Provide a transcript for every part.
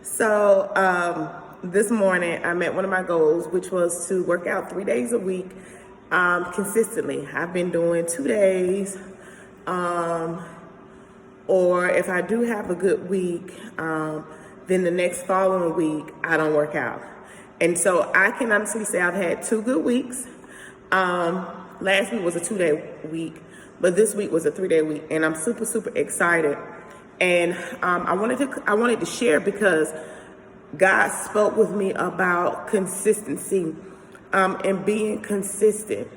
This morning I met one of my goals, which was to work out 3 days a week consistently. I've been doing 2 days, or if I do have a good week, then the next following week I don't work out. And so I can honestly say I've had 2 good weeks. Last week was a 2-day week, but this week was a 3-day week, and I'm super excited. And I wanted to share because God spoke with me about consistency and being consistent.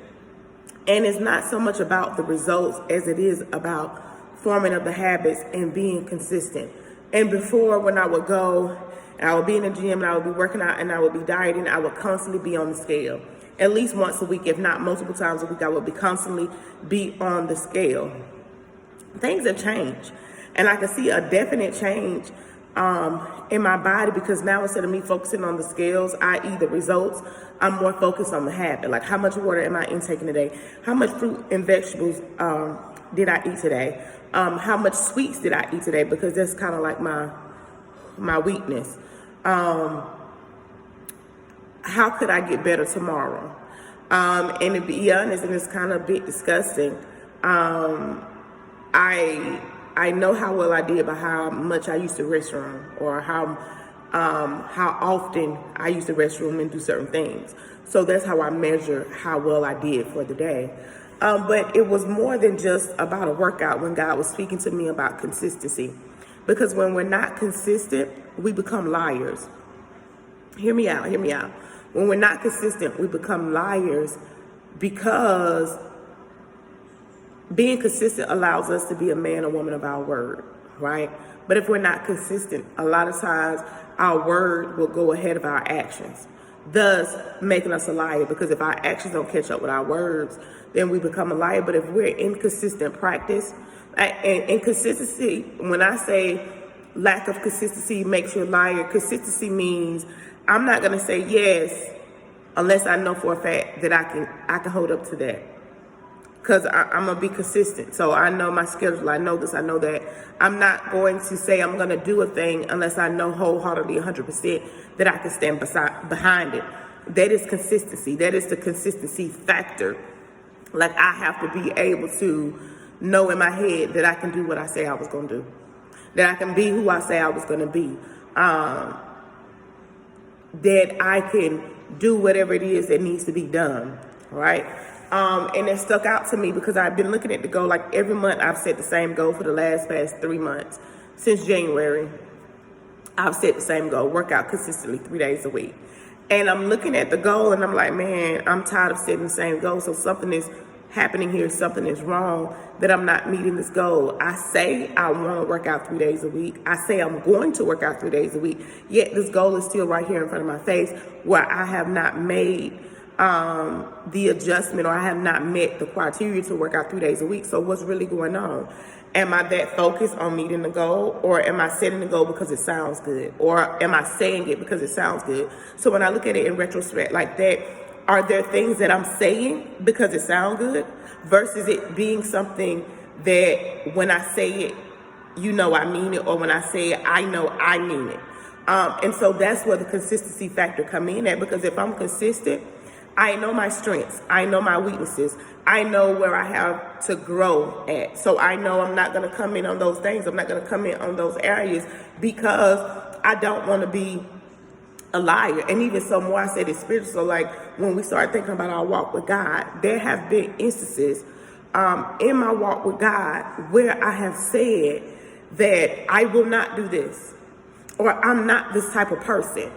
And it's not so much about the results as it is about forming of the habits and being consistent. And before, when I would go and I would be in the gym and I would be working out and I would be dieting, I would constantly be on the scale. At least once a week, if not multiple times a week, I would be constantly be on the scale. Things have changed. And I can see a definite change in my body, because now instead of me focusing on the scales, i.e. the results, I'm more focused on the habit. Like, how much water am I intaking today? How much fruit and vegetables did I eat today? How much sweets did I eat today? Because that's kind of like my weakness. How could I get better tomorrow? And to be honest, and it's kind of a bit disgusting, I know how well I did by how much I used to restroom, or how often I used to restroom and do certain things. So that's how I measure how well I did for the day. But it was more than just about a workout when God was speaking to me about consistency. Because when we're not consistent, we become liars. Hear me out. When we're not consistent, we become liars, because being consistent allows us to be a man or woman of our word, right? But if we're not consistent, a lot of times our word will go ahead of our actions, thus making us a liar, because if our actions don't catch up with our words, then we become a liar. But if we're in consistent practice, and consistency, when I say lack of consistency makes you a liar, consistency means I'm not going to say yes unless I know for a fact that I can hold up to that. Because I'm going to be consistent. So I know my schedule. I know this. I know that. I'm not going to say I'm going to do a thing unless I know wholeheartedly 100% that I can stand behind it. That is consistency. That is the consistency factor. Like, I have to be able to know in my head that I can do what I say I was going to do. That I can be who I say I was going to be. That I can do whatever it is that needs to be done. Right? And it stuck out to me because I've been looking at the goal. Like, every month I've set the same goal for the past 3 months. Since January, I've set the same goal, work out consistently 3 days a week. And I'm looking at the goal and I'm like, man, I'm tired of setting the same goal. So something is happening here, something is wrong, that I'm not meeting this goal. I say I want to work out 3 days a week. I say I'm going to work out 3 days a week. Yet this goal is still right here in front of my face, where I have not made the adjustment, or I have not met the criteria to work out 3 days a week. So what's really going on? Am I that focused on meeting the goal, or am I setting the goal because it sounds good, or am I saying it because it sounds good? So when I look at it in retrospect like that, are there things that I'm saying because it sounds good versus it being something that when I say it, you know I mean it, or when I say it, I know I mean it. And so that's where the consistency factor come in at, because if I'm consistent, I know my strengths. I know my weaknesses. I know where I have to grow at. So I know I'm not going to come in on those things. I'm not going to come in on those areas, because I don't want to be a liar. And even so, more I said it's spiritual. So like, when we start thinking about our walk with God, there have been instances in my walk with God where I have said that I will not do this, or I'm not this type of person.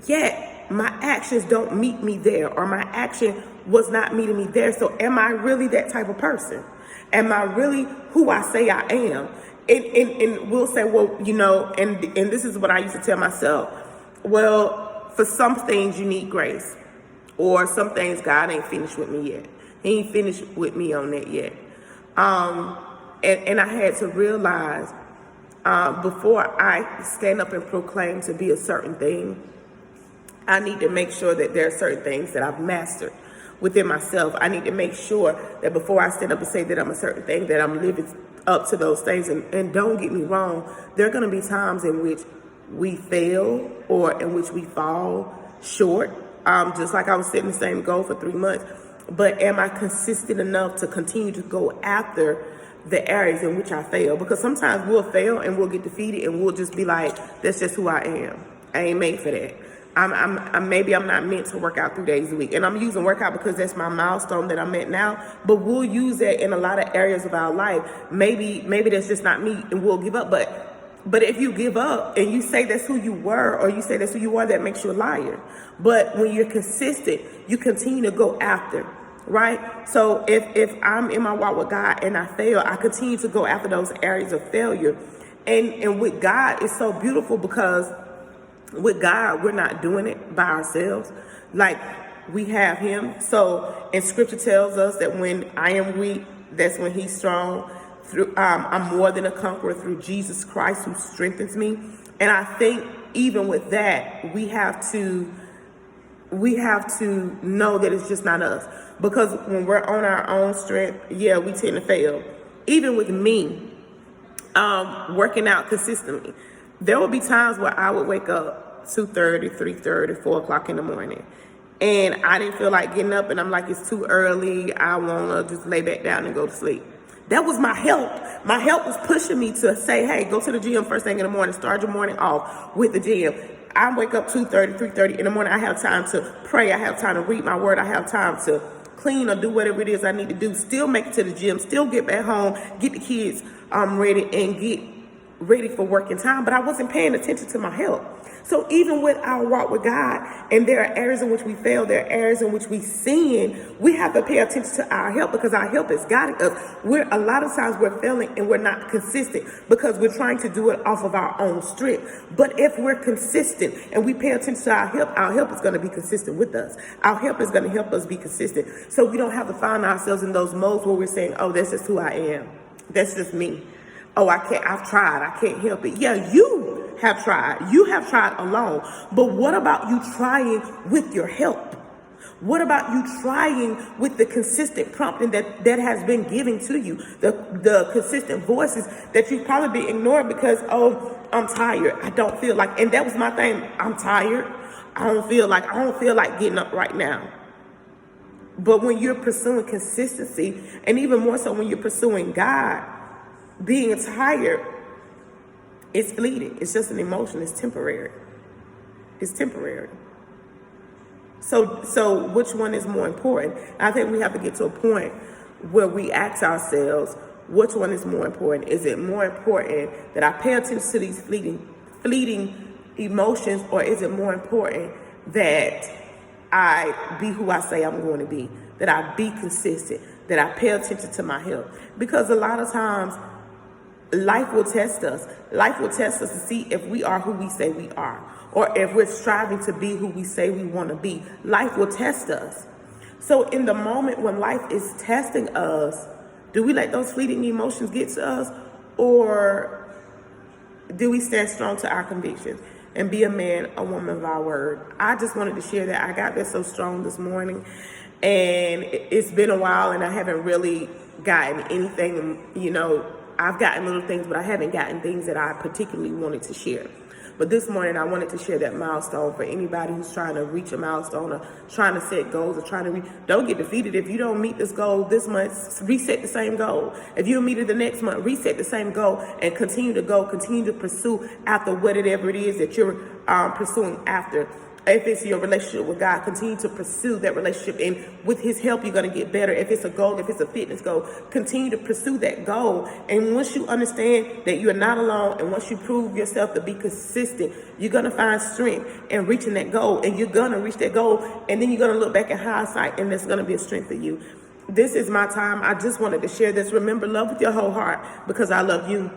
Yet my actions don't meet me there, or my action was not meeting me there. So am I really that type of person? Am I really who I say I am? And we'll say, well, you know, and this is what I used to tell myself. Well, for some things you need grace, or some things God ain't finished with me yet. He ain't finished with me on that yet. And I had to realize before I stand up and proclaim to be a certain thing, I need to make sure that there are certain things that I've mastered within myself. I need to make sure that before I stand up and say that I'm a certain thing, that I'm living up to those things. And don't get me wrong, there are going to be times in which we fail or in which we fall short. Just like I was setting the same goal for 3 months, but am I consistent enough to continue to go after the areas in which I fail? Because sometimes we'll fail and we'll get defeated and we'll just be like, that's just who I am. I ain't made for that. Maybe I'm not meant to work out 3 days a week. And I'm using workout because that's my milestone that I'm at now. But we'll use that in a lot of areas of our life. Maybe that's just not me and we'll give up. But if you give up and you say that's who you were, or you say that's who you are, that makes you a liar. But when you're consistent, you continue to go after, right? So if I'm in my walk with God and I fail, I continue to go after those areas of failure. And with God, it's so beautiful because with God, we're not doing it by ourselves. Like, we have him. So, and scripture tells us that when I am weak, that's when he's strong. I'm more than a conqueror through Jesus Christ who strengthens me. And I think even with that, we have to know that it's just not us. Because when we're on our own strength, yeah, we tend to fail. Even with me, working out consistently, there will be times where I would wake up 2:30, 3:30, 4 o'clock in the morning. And I didn't feel like getting up, and I'm like, it's too early. I want to just lay back down and go to sleep. That was my help. My help was pushing me to say, hey, go to the gym first thing in the morning. Start your morning off with the gym. I wake up 2:30, 3:30 in the morning. I have time to pray. I have time to read my word. I have time to clean or do whatever it is I need to do. Still make it to the gym. Still get back home. Get the kids ready and get ready for working time. But I wasn't paying attention to my health. So even with our walk with God, and there are areas in which we fail, there are areas in which we sin, we have to pay attention to our help because our help is guiding us. A lot of times we're failing and we're not consistent because we're trying to do it off of our own strength. But if we're consistent and we pay attention to our help is going to be consistent with us. Our help is going to help us be consistent. So we don't have to find ourselves in those modes where we're saying, oh, that's just who I am. That's just me. Oh, I've tried. I can't help it. Yeah, you have tried. You have tried alone. But what about you trying with your help? What about you trying with the consistent prompting that has been given to you? The consistent voices that you've probably been ignored because, oh, I'm tired. I don't feel like, and that was my thing. I'm tired. I don't feel like getting up right now. But when you're pursuing consistency, and even more so when you're pursuing God, being tired, it's fleeting. It's just an emotion. It's temporary. It's temporary. So which one is more important? I think we have to get to a point where we ask ourselves, which one is more important? Is it more important that I pay attention to these fleeting emotions, or is it more important that I be who I say I'm going to be, that I be consistent, that I pay attention to my health? Because a lot of times, life will test us. Life will test us to see if we are who we say we are, or if we're striving to be who we say we want to be. Life will test us. So in the moment when life is testing us, do we let those fleeting emotions get to us, or do we stand strong to our convictions and be a man, a woman of our word? I just wanted to share that. I got that so strong this morning, and it's been a while, and I haven't really gotten anything, I've gotten little things, but I haven't gotten things that I particularly wanted to share. But this morning, I wanted to share that milestone for anybody who's trying to reach a milestone or trying to set goals or trying to don't get defeated. If you don't meet this goal this month, reset the same goal. If you don't meet it the next month, reset the same goal and continue to pursue after whatever it is that you're pursuing after. If it's your relationship with God, continue to pursue that relationship. And with his help, you're going to get better. If it's a goal, if it's a fitness goal, continue to pursue that goal. And once you understand that you're not alone, and once you prove yourself to be consistent, you're going to find strength in reaching that goal. And you're going to reach that goal. And then you're going to look back in hindsight, and there's going to be a strength for you. This is my time. I just wanted to share this. Remember, love with your whole heart, because I love you.